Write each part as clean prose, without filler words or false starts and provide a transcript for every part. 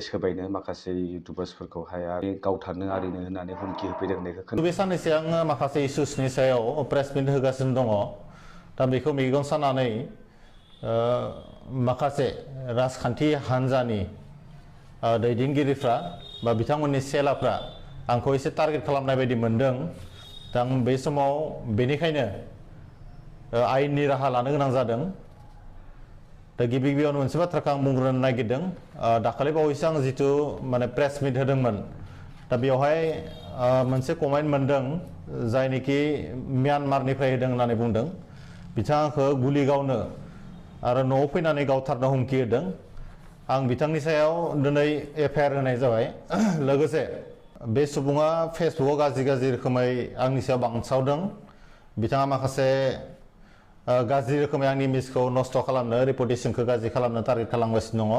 Case होबायनो माखासे इउटुबार्सफोरखौहाय आरो गावथारनो आरिनो होननानै हुमखि होफैदों होननायखौ खोनादों। बे साननैसो आङो माखासे इस्युसनि सायाव प्रेस मिट होगासिनो दङ। दा बेखौ मेगन सानानै माखासे राजखान्थि हान्जानि दैदेनगिरिफ्रा बा बिथांमोननि सेलाफ्रा आंखौ एसे टारगेट खालामनाय बायदि मोनदों। दा आं बे समाव बेनिखायनो आयेननि राहा लानो गोनां जादों। दा गिबि गिबियावनो मोनसे बाथ्राखौ आं बुंग्रोनो नागिरदों। दाखालि बावैसो आं जिथु माने प्रेस मिट होदोंमोन, दा बेवहाय मोनसे कमेन्ट मोनदों जायनिखि म्यानमारनिफ्राय होदों होननानै बुंदों। बिथाङा आंखौ गुलि गावनो आरो न'आव फैनानै गावथारनो हुमखि होदों। आं बिथांनि सायाव दिनै FIR होनाय जाबाय। लोगोसे बे सुबुङा फेसबुकआव गाज्रि रोखोमै आंनि सायाव बांसावदों। बिथाङा माखासे गाज्रि रोखोमै आंनि इमेजखौ नस्थ' खालामनो, रेपुटेसनखौ गाज्रि खालामनो टारगेट खालामगासिनो दङ।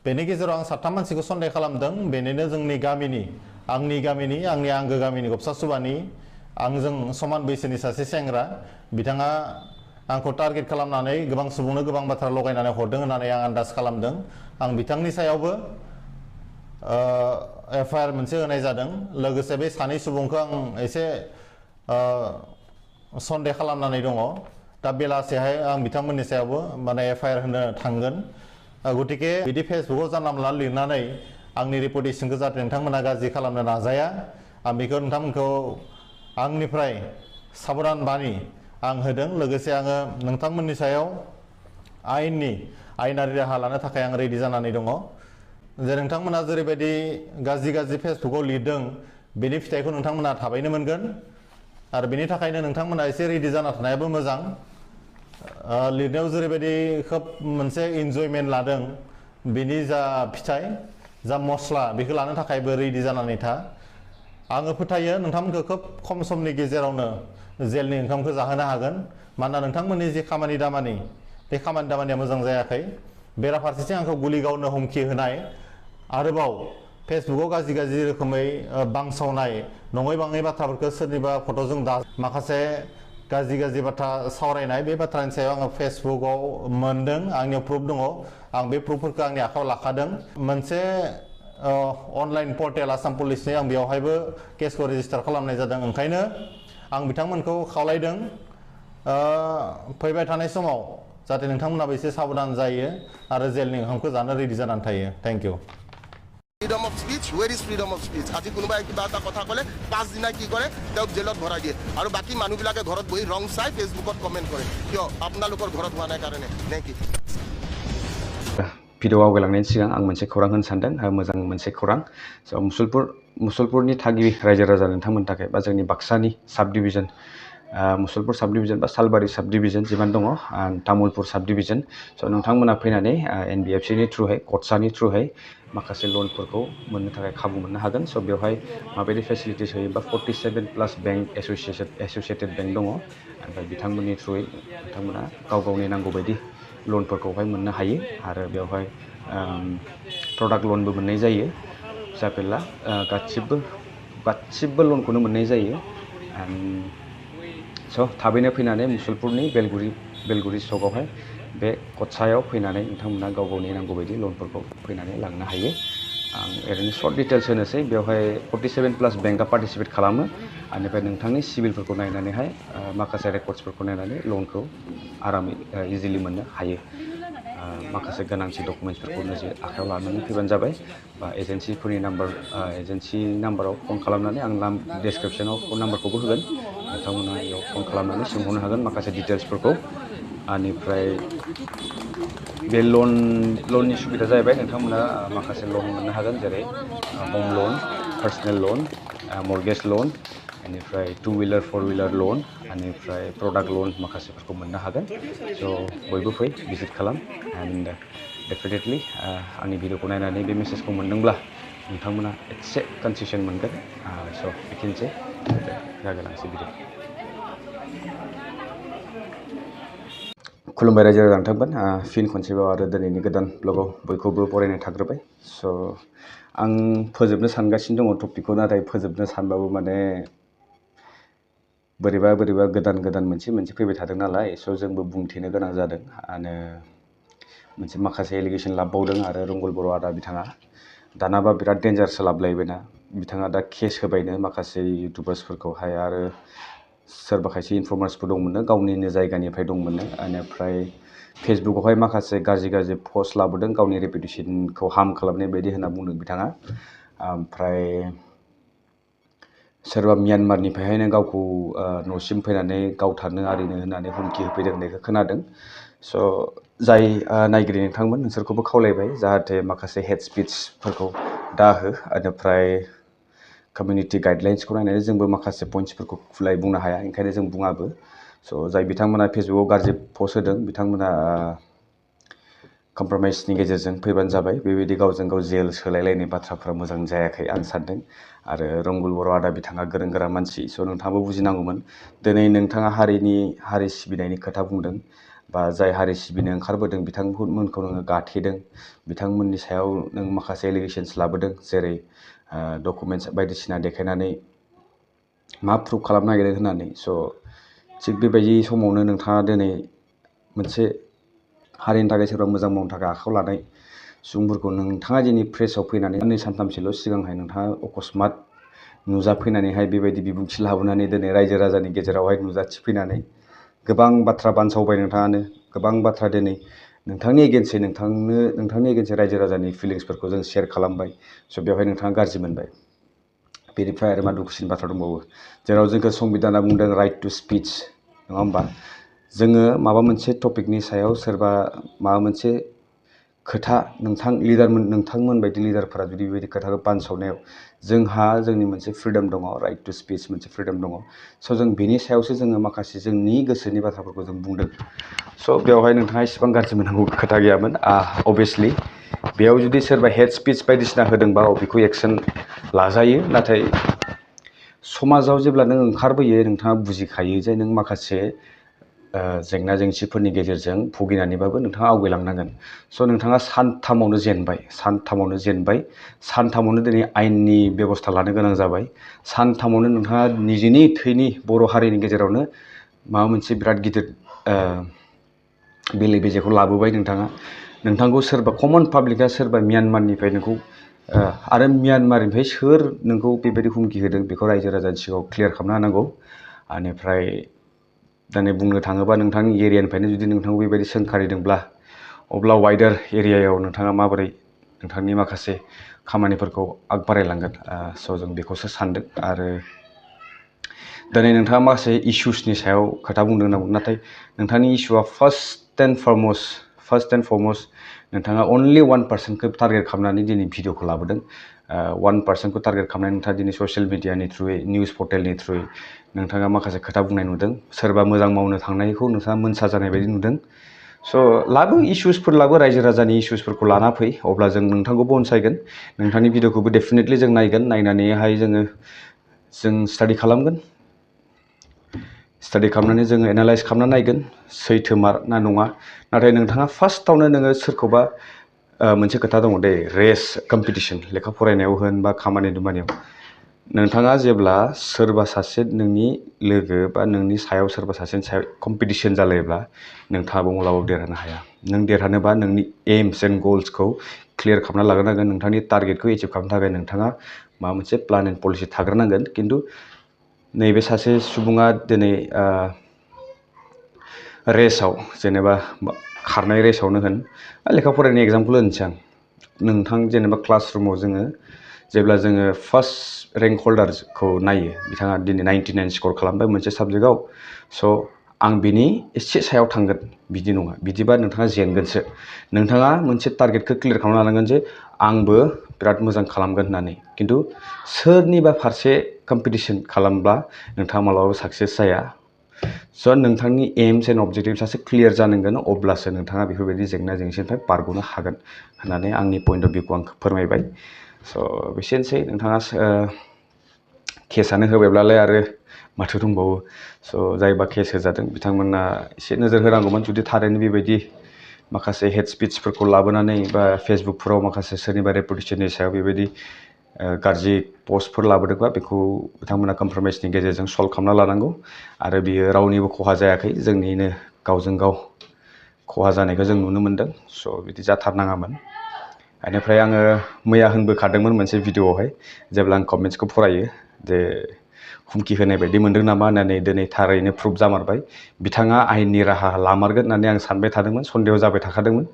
बेनि गेजेराव आं 3 मानसिखौ सन्देह खालामदों। बेनिनो जोंनि गामिनि, आंनि आंगो गामिनि गबसा सुबानि आंजों समान बैसोनि सासे सेंग्रा। बिथाङा आंखौ टारगेट खालामनानै गोबां सुबुंनो गोबां बाथ्रा लगायनानै हरदों होननानै आं आन्दाज खालामदों। आं बिथांनि सायावबो FIR मोनसे होनाय जादों। लोगोसे बे सानै सुबुंखौ आं एसे सन्देह खालामनानै दङ। दा बेलासेहाय आं बिथांमोननि सायावबो माने FIR होनो थांगोन। गतिके बिदि फेसबुकआव जानला मोनला लिरनानै आंनि रेपुटेसनखौ जाहाथे नोंथांमोना गाज्रि खालामनो नाजाया, आं बेखौ नोंथांमोनखौ आंनिफ्राय साबधान बानि आं होदों। लोगोसे आङो नोंथांमोननि सायाव आयेनारि राहा लानो थाखाय आं रेडि जानानै दङ। जे नोंथांमोना जेरैबायदि गाज्रि फेसबुकआव लिरदों, बेनि फिथाइखौ नोंथांमोना थाबैनो मोनगोन। आरो बेनि थाखायनो नोंथांमोना एसे रेडि जाना थानायाबो मोजां। लिरनायाव जेरैबायदि खोब मोनसे इन्जयमेन्ट लादों, बेनि जा फिथाइ, जा मस्ला, बेखौ लानो थाखायबो रेडि जानानै था। आङो फोथायो नोंथांमोनखौ खोब खम समनि गेजेरावनो जेलनि ओंखामखौ जाहोनो हागोन। मानोना नोंथांमोननि जे खामानि दामानि, बे खामानि दामानिया मोजां जायाखै। बेराफारसेथिं आंखौ गुलि गावनो हुमखि होनाय, आरोबाव फेसबुकआव गाज्रि रोखोमै बांसावनाय, नङै बाङै बाथ्राफोरखौ सोरनिबा फट'जों माखासे गाज्रि बाथ्रा सावरायनाय, बे बाथ्रानि सायाव आङो फेसबुकआव मोनदों। आंनियाव प्रुफ दङ। आं बे प्रुफफोरखौ आंनि आखायाव लाखादों। मोनसे अनलाइन पर्टेल आसाम पुलिसनि, आं बेवहायबो केसखौ रेजिस्टार खालामनाय जादों। ओंखायनो आं बिथांमोनखौ खावलायदों फैबाय थानाय समाव जाहाथे नोंथांमोनाबो एसे साबधान जायो आरो जेलनि ओंखामखौ जानो रेडि जानानै थायो। Thank you. Freedom of speech, ৱেৰ is freedom of speech? আজি কোনোবাই কিবা এটা কথা ক'লে 5 দিনা কি কৰে, তেওঁক জেলত ভৰাই দিয়ে। আৰু বাকী মানুহবিলাকে ঘৰত বহি ৰং চাই ফেচবুকত কমেণ্ট কৰে। কিয়? আপোনালোকৰ ঘৰত হোৱা নাই কাৰণে নে কি? भिडिअ आवगायलांनायनि सिगां आं मोनसे खौरां होनो सानदों, मोजां मोनसे खौरां। मुसलपुरनि थागिबि रायजो राजा नोंथांमोननि थाखाय, बा जोंनि बाक्सानि साब डिभिजन, मुसलपुर साब डिभिजन बा सालबारि साब डिभिजन जिमान दङ, तामुलपुर साब डिभिजन, स' नोंथांमोना फैनानै NBFC नि थ्रुहै, CODSA थ्रुहै माखासे लनफोरखौ मोननो थाखाय खाबु मोननो हागोन। स' बेवहाय माबायदि फेसिलिटिस होयो, बा 47+ बेंक एसोसिएटेड बेंक दङ। ओमफ्राय बिथांमोननि थ्रुयै नोंथांमोना गावनि नांगौ बायदि लनफोरखौहाय मोननो हायो। आरो बेवहाय प्रडाक्ट लनबो मोननाय जायो। फिसा फेनला गासिबो लनखौनो मोननाय जायो। स' थाबैनो फैनानै मुसलपुरनि बेलगुरि चौकआवहाय बे CODSAयाव फैनानै नोंथांमोना गावनि नांगौ बायदि लनफोरखौ फैनानै लांनो हायो। आं ओरैनो सर्ट डिटेल्स होनोसै। बेवहाय 47+ बेंकआ पार्टिसिपेट खालामो। बेनिफ्राय नोंथांनि सिभिलफोरखौ नायनानैहाय माखासे रेकर्डसफोरखौ नायनानै लनखौ आरामै इजिलि मोननो हायो। माखासे गोनांथि डकुमेन्टसफोरखौ निजे आखायाव लानानै फैबानो जाबाय, बा एजेन्सिफोरनि एजेन्सि नाम्बाराव फन खालामनानै, आं डिसक्रिपसनाव फन नाम्बारखौबो होगोन, नोंथांमोना बेयाव फन खालामनानै सोंहरनो हागोन माखासे डिटेल्सफोरखौ। बेनिफ्राय बे लननि सुबिदा जाहैबाय, नोंथांमोना माखासे लन मोननो हागोन, जेरै हम लन, पार्सनेल लन, मर्गेज लन, बेनिफ्राय 2 व्हिलार 4 व्हिलार लन, बेनिफ्राय प्रडाक्ट लन माखासेफोरखौ मोननो हागोन। स' बयबो फै, भिजिट खालाम। एन्ड डेफिनेटलि आंनि भिडिअखौ नायनानै बे मेसेजखौ मोनदोंब्ला नोंथांमोना एसे कनसेसन मोनगोन। स' बेखिनिसै, जागोलांसै भिडिअ। खुलुमबाय रायजो राजा नोंथांमोन, फिन खनसेबाव आरो दिनैनि गोदान ब्लगाव बयखौबो बरायनाय थाग्रोबाय। स' आं फोजोबनो सानगासिनो दङ टपिकखौ, नाथाय फोजोबनो सानबाबो माने बोरैबा गोदान मोनसे फैबाय थादों नालाय, स' जोंबो बुंथेनो गोनां जादों। माखासे एलिगेसन लाबबावदों आरो रंगुल बर' आदा बिथाङा दानाबा बिराद डेन्जारसो लाबलायबायना बिथाङा दा केस होबायनो माखासे इउटुबार्सफोरखौहाय आरो सोरबा खायसे इनफर्मार्सफोर दंमोननो गावनिनो जायगानिफ्राय दंमोननो बेनिफ्राय फेसबुकआवहाय माखासे गाज्रि पस्ट लाबोदों गावनि रेपुटेसनखौ हार्म खालामनाय बायदि होनना बुंदों बिथाङा ओमफ्राय सोरबा म्यानमारनिफ्रायहायनो गावखौ न'सिम फैनानै गावथारनो आरिनो होननानै हुमखि होफैदों होननायखौ खोनादों स' जाय नायगिरि नोंथांमोन नोंसोरखौबो खावलायबाय जाहाथे माखासे हेट स्पिचफोरखौ दाहो बेनिफ्राय कमिउनिटि गाइडलाइन्सखौ नायनानै जोंबो माखासे पइन्ट्सफोरखौ खुलाय बुंनो हाया ओंखायनो जों बुङाबो स' जाय बिथांमोना फेसबुकआव गाज्रि पस्ट होदों बिथांमोना कमप्रमाइसनि गेजेरजों फैबानो जाबाय बेबायदि गावजों गाव जेल सोलायलायनाय बाथ्राफ्रा मोजां जायाखै आं सानदों आरो रंगुल बर' आदा बिथाङा गोरों गोरा मानसि स' नोंथाङाबो बुजिनांगौमोन दिनै नोंथाङा हारि सिबिनायनि खोथा बुंदों बा जाय हारि सिबिनो ओंखारबोदों बिथांमोनखौ नोङो गाथेदों बिथांमोननि सायाव नों माखासे एलिगेसन्स लाबोदों जेरै डकुमेन्टस बायदिसिना देखायनानै मा प्रुभ खालामनो नागिरदों होननानै स' थिग बेबायदि समावनो नोंथाङा दिनै मोनसे हारिनि थाखाय सोरबा मोजां मावनो थाखाय आखायाव लानाय सुबुंफोरखौ नोंथाङा दिनै प्रेसआव फैनानै 2-3 सिगांहाय नोंथाङा अकस्मात नुजाफैनानैहाय बेबायदि बिबुंथि लाबोनानै दिनै रायजो राजानि गेजेरावहाय नुजाथिफैनानै गोबां बाथ्रा बानसावबाय नोंथाङानो गोबां बाथ्रा दिनै नोंथांनि एगेन्सै रायजो राजानि फिलिंसफोरखौ जों शेयार खालामबाय स' बेवहाय नोंथाङा गाज्रि मोनबाय बेनिफ्राय आरो मा दुखुसिन बाथ्रा दंबावो जेराव जोंखौ संबिधाना बुंदों राइट टु स्पिच नङा होमबा जोङो माबा मोनसे टपिकनि सायाव सोरबा माबा मोनसे खोथा नोंथांमोन बायदि लिडारफोरा जुदि बेबायदि खोथाखौ बानसावनायाव जोंहा जोंनि मोनसे फ्रिडम दङ राइट टु स्पिच मोनसे फ्रिडम दङ स' जों बेनि सायावसो जोङो माखासे जोंनि गोसोनि बाथ्राफोरखौ जों बुंदों स' बेवहाय नोंथाङा इसेबां गाज्रि मोननांगौ खोथा गैयामोन अभियासलि बेयाव जुदि सोरबा हेट स्पिच बायदिसिना होदोंबा बेखौ एक्सन लाजायो नाथाय समाजाव जेब्ला नों ओंखारबोयो नोंथाङा बुजिखायो जे नों माखासे जेंना जेंसिफोरनि गेजेरजों भुगिनानैबाबो नोंथाङा आवगायलांनांगोन स' नोंथाङा सानथामावनो जेनबाय दिनै आयेननि बेबस्था लानो गोनां जाबाय सानथामावनो नोंथाङा निजेनि थैनि बर' हारिनि गेजेरावनो माबा मोनसे बिराद गिदिर बेले बेजेखौ लाबोबाय नोंथांखौ सोरबा कमन पाब्लिकआ सोरबा म्यानमारनिफ्राय नोंखौ आरो म्यानमारनिफ्राय सोर नोंखौ बेबायदि हुमखि होदों बेखौ रायजो राजानि सिगाङाव क्लियार खालामनो हानांगौ बेनिफ्राय दिनै बुंनो थाङोबा नोंथांनि एरियानिफ्रायनो जुदि नोंथांखौ बेबायदि सोंखारिदोंब्ला अब्ला वाइडार एरियायाव नोंथाङा माबोरै नोंथांनि माखासे खामानिफोरखौ आगबारायलांगोन स' जों बेखौसो सानदों आरो दिनै नोंथाङा माखासे इस्युसनि सायाव खोथा बुंदों होनना बुंदों नाथाय नोंथांनि इस्युआ फार्स्ट एन्ड फरमस्ट नोंथाङा अनलि 1%खौ टारगेट खालामनानै दिनै भिडिअखौ लाबोदों 1%खौ टारगेट खालामनानै नोंथाङा दिनै ससियेल मिडियानि थ्रुयै निउस पर्टेलनि थ्रुयै नोंथाङा माखासे खोथा बुंनाय नुदों सोरबा मोजां मावनो थांनायखौ नोंथाङा मोनसा जानाय बायदि नुदों स' इस्युसफोर लाबो रायजो राजानि इस्युसफोरखौ लाना फै अब्ला जों नोंथांखौबो अनसायगोन नोंथांनि भिडिअखौबो डेफिनेटलि जों नायगोन नायनानैहाय जों स्टाडि खालामनानै जोङो एनालाइज खालामना नायगोन सैथोमार ना नङा नाथाय नोंथाङा फार्स्टआवनो नोङो सोरखौबा मोनसे खोथा दङ दे रेस कम्पिटिसन लेखा फरायनायाव होन बा खामानि दुमानियाव नोंथाङा जेब्ला सोरबा सासे नोंनि लोगो बा नोंनि सायाव सोरबा सासेनि सायाव कम्पिटिसन जालायोब्ला नोंथाङाबो मालाबाबो देरहानो हाया नों देरहानोबा नोंनि एम्स एन्ड गल्सखौ क्लियार खालामना लाग्रोनांगोन नोंथांनि टारगेटखौ एचिभ खालामनो थाखाय नोंथाङा माबा मोनसे प्लान एन्ड पलिसि थाग्रोनांगोन खिन्थु नैबे सासे सुबुङा दिनै रेसाव जेनेबा खारनाय रेसावनो होन लेखा फरायनाय एग्जाम्पल होनोसै आं नोंथां जेनेबा क्लास रुमाव जेब्ला जोङो फार्स्ट रेंक हल्डारखौ नायो बिथाङा दिनै 99 स्कर खालामबाय मोनसे साबजेक्टआव स' आं बिनि एसे सायाव थांगोन बिदि नङा बिदिबा नोंथाङा जेनगोनसो नोंथाङा मोनसे टारगेटखौ क्लियार खालामना लानांगोन जे आंबो बिराद मोजां खालामगोन होननानै खिन्थु सोरनिबा फारसे कम्पिटिसन खालामब्ला नोंथाङा मालाबाबो साक्सेस जाया स' नोंथांनि एम्स एन्ड अबजेक्टिभ्सआसो क्लियार जानांगोन अब्लासो नोंथाङा बेफोरबायदि जेंना जेंसिनिफ्राय बारग'नो हागोन होननानै आंनि पइन्ट अफ भिउखौ आं फोरमायबाय स' बिसेनोसै नोंथाङा केसआनो होबायब्लालाय आरो माथो दंबावो स' जायबा केस होजादों बिथांमोना एसे नोजोर होनांगौमोन जुदि थारैनो बेबायदि माखासे हेट स्पिचफोरखौ लाबोनानै बा फेसबुकफोराव माखासे सोरनिबा रेपुटेसननि सायाव बेबायदि गाज्रि पस्टफोर लाबोदोंबा बेखौ बिथांमोना कमप्रमाइसनि गेजेरजों सल्भ खालामना लानांगौ आरो बियो रावनिबो खहा जायाखै जोंनिनो गावजों गाव खहा जानायखौ जों नुनो मोनदों स' बिदि जाथारनाङामोन बेनिफ्राय आङो मैया होनबोखादोंमोन मोनसे भिडिअआवहाय जेब्ला आं कमेन्ट्सखौ फरायो जे हुमखि होनाय बायदि मोनदों नामा होननानै दिनै थारैनो प्रुफ जामारबाय बिथाङा आयेननि राहा लामारगोन होननानै आं सानबाय थादोंमोन सन्देह जाबाय थाखादोंमोन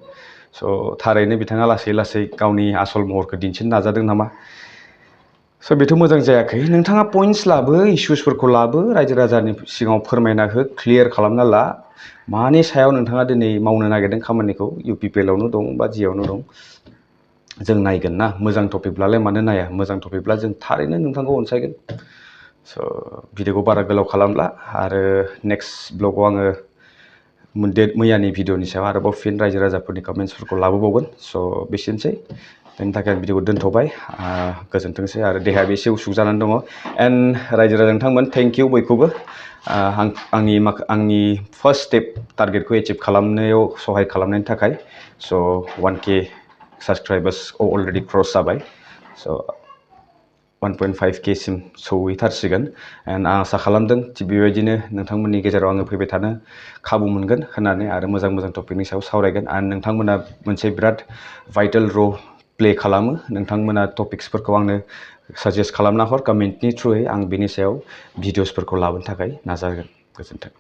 स' थारैनो बिथाङा लासै लासै गावनि आसल महरखौ दिन्थिनो नाजादों नामा स' बेथ' मोजां जायाखै नोंथाङा पइन्ट्स लाबो इस्युसफोरखौ लाबो रायजो राजानि सिगाङाव फोरमायना हो क्लियार खालामना ला मानि सायाव नोंथाङा दिनै मावनो नागिरदों खामानिखौ UPPL आवनो दं बा जियावनो दं जों नायगोन ना मोजां टपिकब्लालाय मानो नाया मोजां टपिकब्ला जों थारैनो नोंथांखौ अनसायगोन स' भिडिअखौ बारा गोलाव खालामला आरो नेक्स्ट ब्लगाव आङो मैयानि भिडिअनि सायाव आरोबाव फिन रायजो राजाफोरनि कमेन्ट्सफोरखौ लाबोबावगोन स' बेसेनोसै बेनि थाखाय आं भिडिअखौ दोनथ'बाय गोजोनथोंसै आरो देहायाबो एसे उसुख जानानै दङ एन्ड रायजो राजा नोंथांमोन थेंक इउ बयखौबो आंनि फार्स्ट स्टेप टारगेटखौ एचिभ खालामनायाव सहाय खालामनायनि थाखाय स' 1K साबसक्राइबार्स अलरेडि क्रस जाबाय स' 1.5K सिम सौहैथारसिगोन एन्ड आं आसा खालामदों थिग बेबायदिनो नोंथांमोननि गेजेराव आङो फैबाय थानो खाबु मोनगोन होननानै आरो मोजां मोजां टपिकनि सायाव सावरायगोन आरो नोंथांमोना मोनसे बिराद भाइटेल रल प्ले खालामो नोंथांमोना टपिक्सफोरखौ आंनो साजेस्ट खालामना हर कमेन्टनि थ्रुयै आं बेनि सायाव भिडिअसफोरखौ लाबोनो थाखाय नाजागोन गोजोन्थों